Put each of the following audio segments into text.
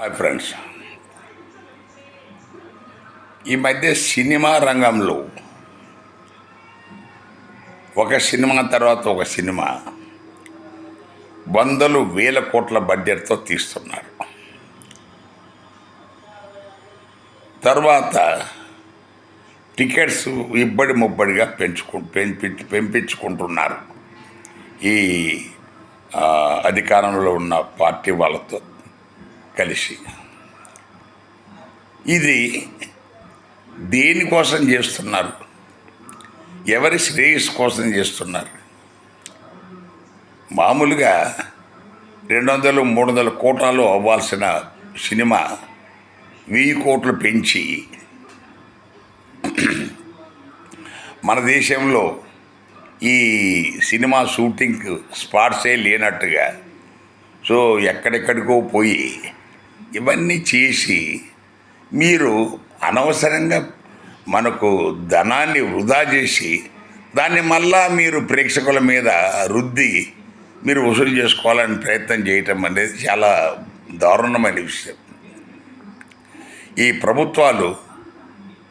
Hi friends, ఈ మధ్య cinema రంగంలో ఒక సినిమా తర్వాత ఒక సినిమా వందలు వేల కోట్ల బడ్జెట్తో తీస్తున్నారు. తర్వాత టికెట్స్ ఇబ్బడి ముబ్బడిగా పెంపించుకుంటున్నారు ఈ అధికారంలో ఉన్న పార్టీ వాళ్ళతో కలిసి. ఇది దేనికోసం చేస్తున్నారు? ఎవరి శ్రేయస్సు కోసం చేస్తున్నారు? మామూలుగా 200-300 కోట్లలో అవ్వాల్సిన సినిమా 1000 కోట్లు పెంచి మన దేశంలో ఈ సినిమా షూటింగ్ స్పాట్సే లేనట్టుగా సో ఎక్కడెక్కడికో పోయి ఇవన్నీ చేసి మీరు అనవసరంగా మనకు ధనాన్ని వృధా చేసి దాన్ని మళ్ళా మీరు ప్రేక్షకుల మీద రుద్ది మీరు వసూలు చేసుకోవాలని ప్రయత్నం చేయటం అనేది చాలా దారుణమైన విషయం. ఈ ప్రభుత్వాలు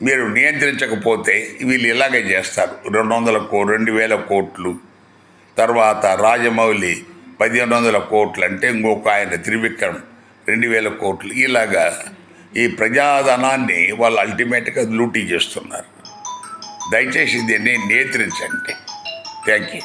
మీరు నియంత్రించకపోతే వీళ్ళు ఇలాగే చేస్తారు. 2,000 కోట్లు, తర్వాత రాజమౌళి 1,500 కోట్లు, అంటే ఇంకొక ఆయన త్రివిక్రమ్ 2,000 కోట్లు. ఇలాగా ఈ ప్రజాధనాన్ని వాళ్ళు అల్టిమేట్గా లూటీ చేస్తున్నారు. దయచేసి దీన్ని నియంత్రించండి. Thank you.